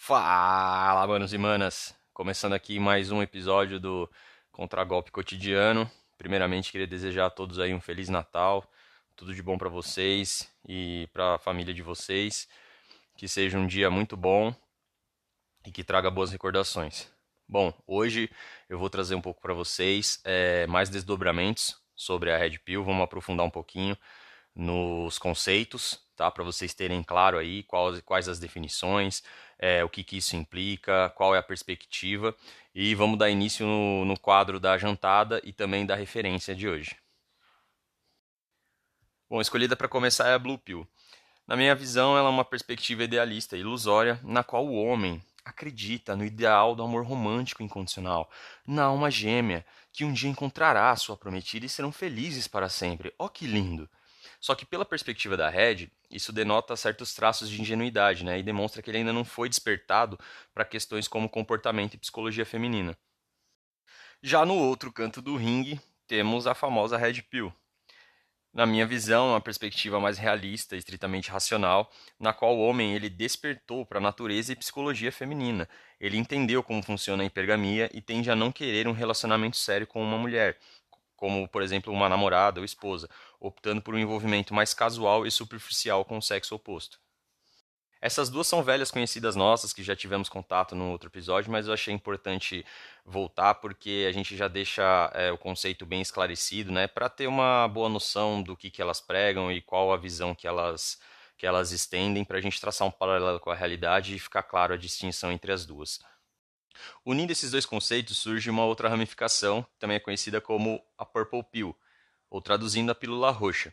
Fala, manos e manas! Começando aqui mais um episódio do Contragolpe Cotidiano. Primeiramente, queria desejar a todos aí um Feliz Natal, tudo de bom para vocês e para a família de vocês. Que seja um dia muito bom e que traga boas recordações. Bom, hoje eu vou trazer um pouco para vocês mais desdobramentos sobre a Red Pill. Vamos aprofundar um pouquinho nos conceitos, tá? Para vocês terem claro aí quais as definições, o que isso implica, qual é a perspectiva. E vamos dar início no quadro da jantada e também da referência de hoje. Bom, a escolhida para começar é a Blue Pill. Na minha visão, ela é uma perspectiva idealista e ilusória, na qual o homem acredita no ideal do amor romântico incondicional, na alma gêmea, que um dia encontrará a sua prometida e serão felizes para sempre. Oh, que lindo! Só que pela perspectiva da Red, isso denota certos traços de ingenuidade, né? E demonstra que ele ainda não foi despertado para questões como comportamento e psicologia feminina. Já no outro canto do ringue, temos a famosa Red Pill. Na minha visão, uma perspectiva mais realista, estritamente racional, na qual o homem ele despertou para a natureza e psicologia feminina. Ele entendeu como funciona a hipergamia e tende a não querer um relacionamento sério com uma mulher, como, por exemplo, uma namorada ou esposa, optando por um envolvimento mais casual e superficial com o sexo oposto. Essas duas são velhas conhecidas nossas, que já tivemos contato no outro episódio, mas eu achei importante voltar porque a gente já deixa o conceito bem esclarecido, né, para ter uma boa noção do que elas pregam e qual a visão que elas estendem, para a gente traçar um paralelo com a realidade e ficar claro a distinção entre as duas. Unindo esses dois conceitos, surge uma outra ramificação, que também é conhecida como a Purple Pill, ou traduzindo a pílula roxa.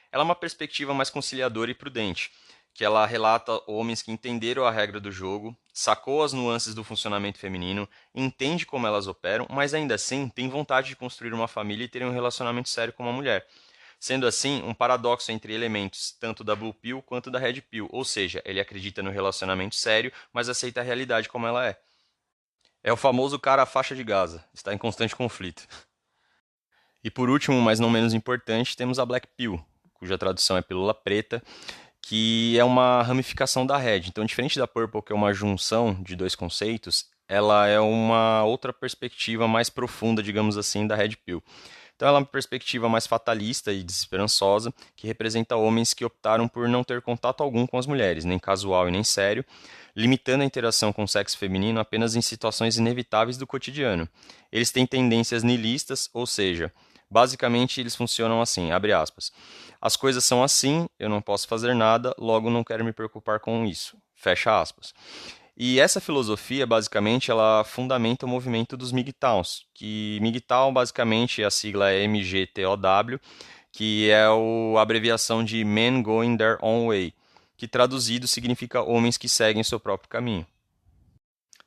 Ela é uma perspectiva mais conciliadora e prudente, que ela relata homens que entenderam a regra do jogo, sacou as nuances do funcionamento feminino, entende como elas operam, mas ainda assim tem vontade de construir uma família e ter um relacionamento sério com uma mulher. Sendo assim, um paradoxo entre elementos tanto da Blue Pill quanto da Red Pill, ou seja, ele acredita no relacionamento sério, mas aceita a realidade como ela é. É o famoso cara faixa de Gaza, está em constante conflito. E por último, mas não menos importante, temos a Black Pill, cuja tradução é pílula preta, que é uma ramificação da Red. Então, diferente da Purple, que é uma junção de dois conceitos, ela é uma outra perspectiva mais profunda, digamos assim, da Red Pill. Então, ela é uma perspectiva mais fatalista e desesperançosa, que representa homens que optaram por não ter contato algum com as mulheres, nem casual e nem sério, limitando a interação com o sexo feminino apenas em situações inevitáveis do cotidiano. Eles têm tendências nihilistas, ou seja, basicamente eles funcionam assim, abre aspas. As coisas são assim, eu não posso fazer nada, logo não quero me preocupar com isso. Fecha aspas. E essa filosofia, basicamente, ela fundamenta o movimento dos MGTOWs, que MGTOW, basicamente, a sigla é MGTOW, que é a abreviação de Men Going Their Own Way, que traduzido significa homens que seguem seu próprio caminho.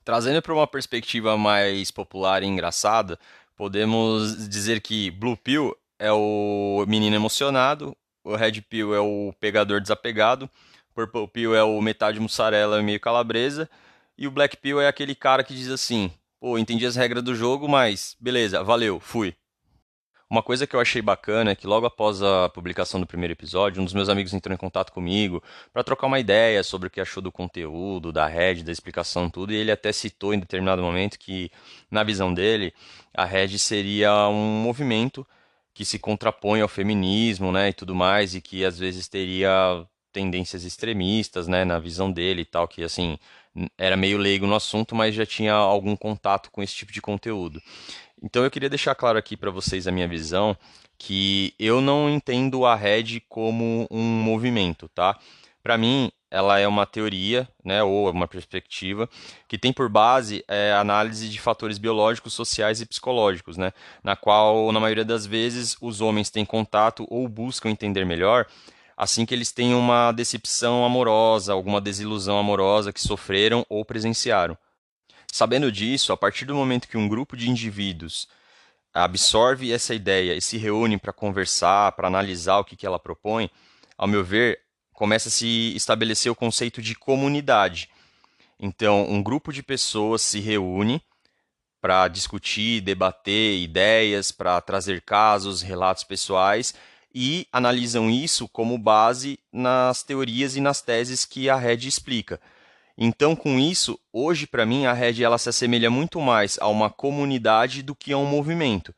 Trazendo para uma perspectiva mais popular e engraçada, podemos dizer que Blue Pill é o menino emocionado, o Red Pill é o pegador desapegado, Purple Pill é o metade mussarela e meio calabresa, e o Black Pill é aquele cara que diz assim: pô, entendi as regras do jogo, mas beleza, valeu, fui. Uma coisa que eu achei bacana é que logo após a publicação do primeiro episódio, um dos meus amigos entrou em contato comigo para trocar uma ideia sobre o que achou do conteúdo, da Red, da explicação, tudo, e ele até citou em determinado momento que, na visão dele, a Red seria um movimento que se contrapõe ao feminismo, né, e tudo mais, e que às vezes teria tendências extremistas, né, na visão dele e tal, que assim, era meio leigo no assunto, mas já tinha algum contato com esse tipo de conteúdo. Então eu queria deixar claro aqui para vocês a minha visão, que eu não entendo a Red como um movimento, tá? Para mim, ela é uma teoria, né, ou uma perspectiva que tem por base a análise de fatores biológicos, sociais e psicológicos, né, na qual, na maioria das vezes, os homens têm contato ou buscam entender melhor assim que eles têm uma decepção amorosa, alguma desilusão amorosa que sofreram ou presenciaram. Sabendo disso, a partir do momento que um grupo de indivíduos absorve essa ideia e se reúne para conversar, para analisar o que ela propõe, ao meu ver, começa a se estabelecer o conceito de comunidade. Então, um grupo de pessoas se reúne para discutir, debater ideias, para trazer casos, relatos pessoais e analisam isso como base nas teorias e nas teses que a Red explica. Então, com isso, hoje para mim a Red ela se assemelha muito mais a uma comunidade do que a um movimento.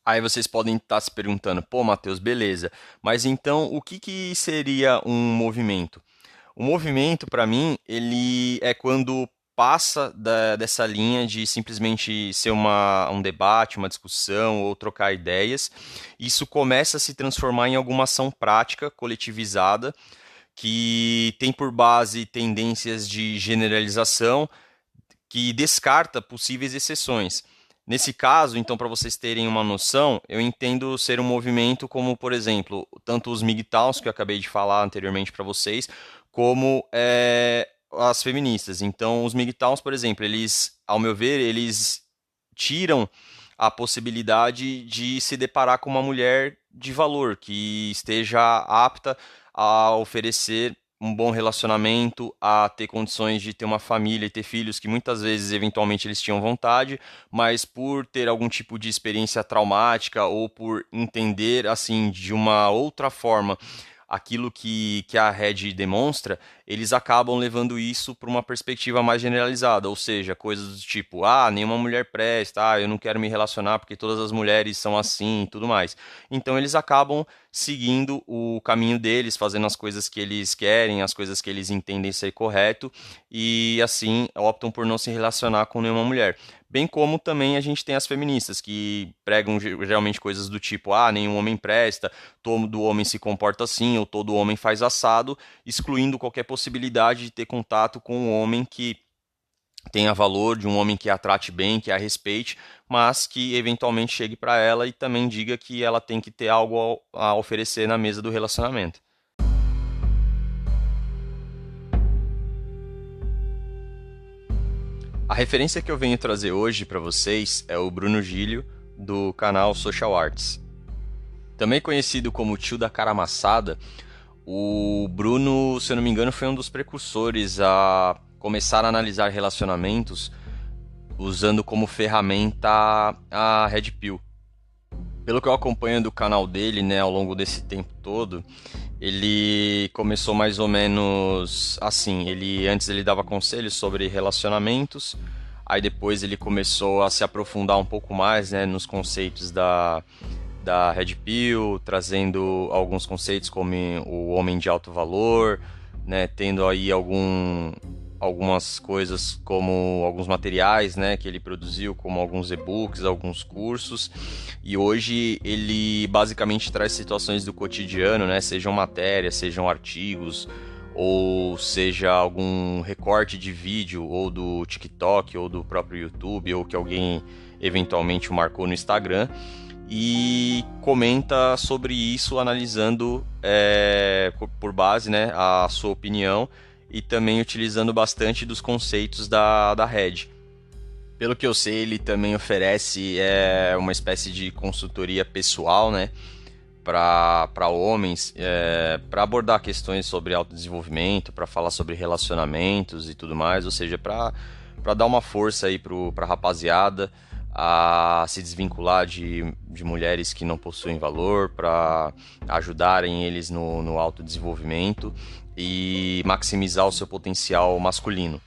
Aí vocês podem estar se perguntando, pô, Matheus, beleza, mas então o que que seria um movimento? O movimento, para mim, ele é quando passa dessa linha de simplesmente ser um debate, uma discussão ou trocar ideias. Isso começa a se transformar em alguma ação prática, coletivizada, que tem por base tendências de generalização, que descarta possíveis exceções. Nesse caso, então, para vocês terem uma noção, eu entendo ser um movimento como, por exemplo, tanto os MGTOWs, que eu acabei de falar anteriormente para vocês, como as feministas. Então, os MGTOWs, por exemplo, eles, ao meu ver, eles tiram a possibilidade de se deparar com uma mulher de valor, que esteja apta a oferecer um bom relacionamento, a ter condições de ter uma família e ter filhos que muitas vezes, eventualmente, eles tinham vontade, mas por ter algum tipo de experiência traumática ou por entender, assim, de uma outra forma aquilo que a Red demonstra, eles acabam levando isso para uma perspectiva mais generalizada, ou seja, coisas do tipo, nenhuma mulher presta, eu não quero me relacionar porque todas as mulheres são assim e tudo mais. Então eles acabam seguindo o caminho deles, fazendo as coisas que eles querem, as coisas que eles entendem ser correto, e assim optam por não se relacionar com nenhuma mulher. Bem como também a gente tem as feministas, que pregam geralmente coisas do tipo, nenhum homem presta, todo homem se comporta assim, ou todo homem faz assado, excluindo qualquer possibilidade de ter contato com um homem que tenha valor, de um homem que a trate bem, que a respeite, mas que eventualmente chegue para ela e também diga que ela tem que ter algo a oferecer na mesa do relacionamento. A referência que eu venho trazer hoje para vocês é o Bruno Gilio, do canal Social Arts. Também conhecido como o tio da cara amassada, o Bruno, se eu não me engano, foi um dos precursores a começar a analisar relacionamentos usando como ferramenta a Red Pill. Pelo que eu acompanho do canal dele, né, ao longo desse tempo todo, ele começou mais ou menos assim. Antes ele dava conselhos sobre relacionamentos, aí depois ele começou a se aprofundar um pouco mais, né, nos conceitos da Red Pill, trazendo alguns conceitos como o homem de alto valor, né, tendo aí algumas coisas como alguns materiais, né, que ele produziu, como alguns e-books, alguns cursos, e hoje ele basicamente traz situações do cotidiano, né, sejam matérias, sejam artigos, ou seja algum recorte de vídeo, ou do TikTok, ou do próprio YouTube, ou que alguém eventualmente o marcou no Instagram, e comenta sobre isso, analisando por base, né, a sua opinião, e também utilizando bastante dos conceitos da Red. Pelo que eu sei, ele também oferece uma espécie de consultoria pessoal, né, para homens, para abordar questões sobre autodesenvolvimento, para falar sobre relacionamentos e tudo mais, ou seja, para dar uma força aí para a rapaziada a se desvincular de mulheres que não possuem valor, para ajudarem eles no autodesenvolvimento e maximizar o seu potencial masculino.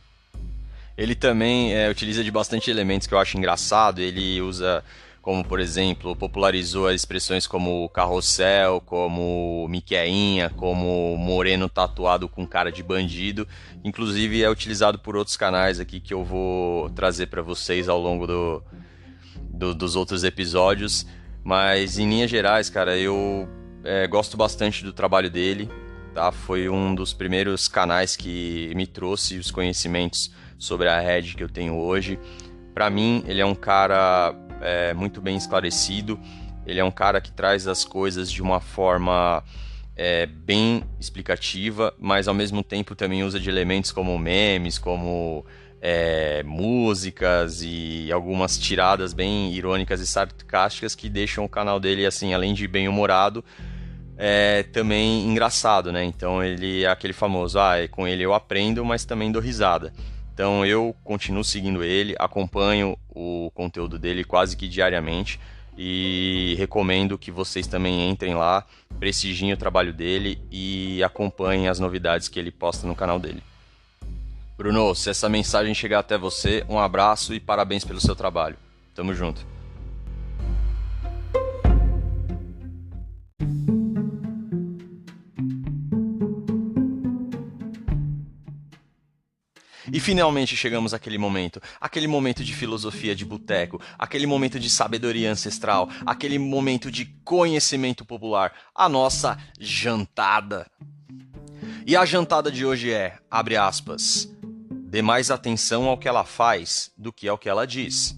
Ele também utiliza de bastante elementos que eu acho engraçado. Ele usa, como por exemplo, popularizou as expressões como carrossel, como miqueinha, como moreno tatuado com cara de bandido. Inclusive é utilizado por outros canais aqui que eu vou trazer para vocês ao longo dos outros episódios. Mas em linhas gerais, cara, eu gosto bastante do trabalho dele. Tá? Foi um dos primeiros canais que me trouxe os conhecimentos sobre a Red que eu tenho hoje. Para mim, ele é um cara muito bem esclarecido. Ele é um cara que traz as coisas de uma forma bem explicativa, mas ao mesmo tempo também usa de elementos como memes, como músicas e algumas tiradas bem irônicas e sarcásticas que deixam o canal dele, assim, além de bem-humorado, também engraçado, né? Então ele é aquele famoso, com ele eu aprendo, mas também dou risada. Então eu continuo seguindo ele, acompanho o conteúdo dele quase que diariamente e recomendo que vocês também entrem lá, prestigiem o trabalho dele e acompanhem as novidades que ele posta no canal dele. Bruno, se essa mensagem chegar até você, um abraço e parabéns pelo seu trabalho. Tamo junto. E finalmente chegamos aquele momento de filosofia de boteco, aquele momento de sabedoria ancestral, aquele momento de conhecimento popular, a nossa jantada. E a jantada de hoje é, abre aspas, dê mais atenção ao que ela faz do que ao que ela diz.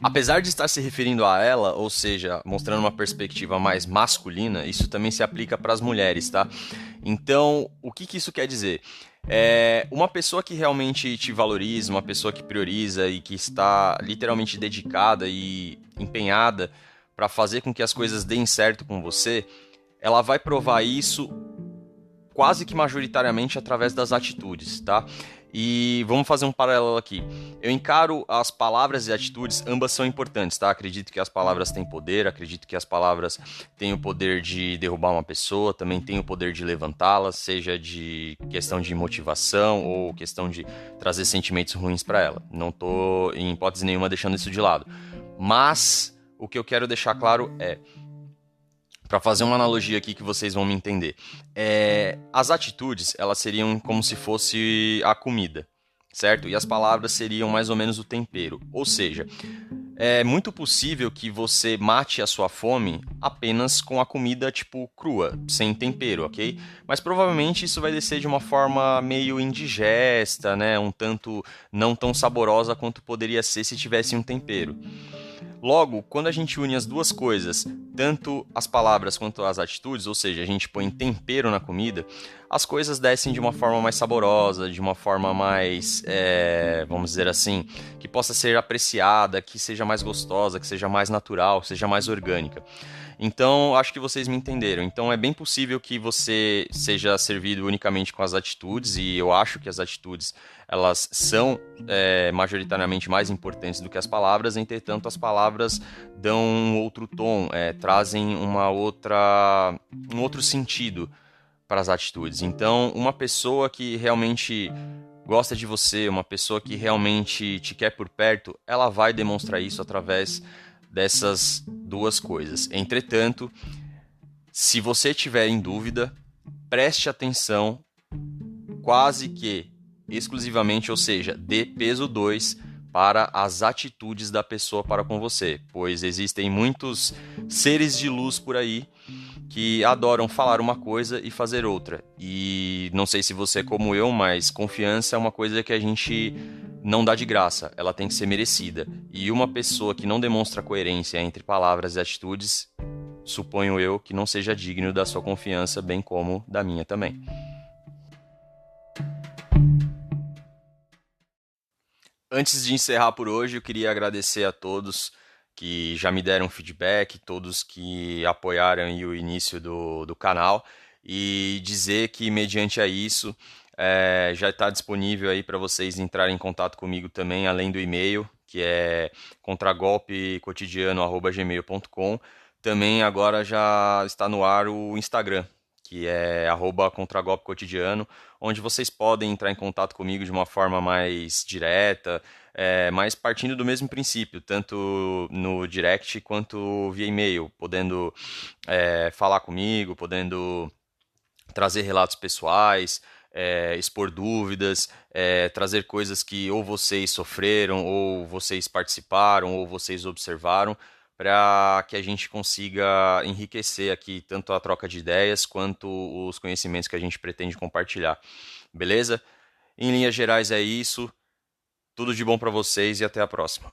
Apesar de estar se referindo a ela, ou seja, mostrando uma perspectiva mais masculina, isso também se aplica para as mulheres, tá? Então, o que isso quer dizer? Uma pessoa que realmente te valoriza, uma pessoa que prioriza e que está literalmente dedicada e empenhada para fazer com que as coisas deem certo com você, ela vai provar isso quase que majoritariamente através das atitudes, tá? E vamos fazer um paralelo aqui. Eu encaro as palavras e atitudes, ambas são importantes, tá? Acredito que as palavras têm poder, acredito que as palavras têm o poder de derrubar uma pessoa, também têm o poder de levantá-la, seja de questão de motivação ou questão de trazer sentimentos ruins para ela. Não tô, em hipótese nenhuma, deixando isso de lado. Mas o que eu quero deixar claro é, para fazer uma analogia aqui que vocês vão me entender. As atitudes, elas seriam como se fosse a comida, certo? E as palavras seriam mais ou menos o tempero. Ou seja, é muito possível que você mate a sua fome apenas com a comida, tipo, crua, sem tempero, ok? Mas provavelmente isso vai descer de uma forma meio indigesta, né? Um tanto não tão saborosa quanto poderia ser se tivesse um tempero. Logo, quando a gente une as duas coisas, tanto as palavras quanto as atitudes, ou seja, a gente põe tempero na comida, as coisas descem de uma forma mais saborosa, de uma forma mais, vamos dizer assim, que possa ser apreciada, que seja mais gostosa, que seja mais natural, que seja mais orgânica. Então, acho que vocês me entenderam. Então, é bem possível que você seja servido unicamente com as atitudes, e eu acho que as atitudes, elas são majoritariamente mais importantes do que as palavras. Entretanto, as palavras dão um outro tom, trazem um outro sentido para as atitudes. Então, uma pessoa que realmente gosta de você, uma pessoa que realmente te quer por perto, ela vai demonstrar isso através dessas duas coisas. Entretanto, se você tiver em dúvida, preste atenção quase que exclusivamente, ou seja, dê peso 2 para as atitudes da pessoa para com você, pois existem muitos seres de luz por aí que adoram falar uma coisa e fazer outra. E não sei se você é como eu, mas confiança é uma coisa que a gente não dá de graça, ela tem que ser merecida. E uma pessoa que não demonstra coerência entre palavras e atitudes, suponho eu que não seja digno da sua confiança, bem como da minha também. Antes de encerrar por hoje, eu queria agradecer a todos que já me deram feedback, todos que apoiaram aí o início do canal e dizer que, mediante a isso, já está disponível aí para vocês entrarem em contato comigo também, além do e-mail, que é contragolpecotidiano@gmail.com. Também agora já está no ar o Instagram, que é @contragolpecotidiano, onde vocês podem entrar em contato comigo de uma forma mais direta, mas partindo do mesmo princípio, tanto no direct quanto via e-mail, podendo falar comigo, podendo trazer relatos pessoais, expor dúvidas, trazer coisas que ou vocês sofreram, ou vocês participaram, ou vocês observaram, para que a gente consiga enriquecer aqui tanto a troca de ideias quanto os conhecimentos que a gente pretende compartilhar. Beleza? Em linhas gerais é isso. Tudo de bom para vocês e até a próxima.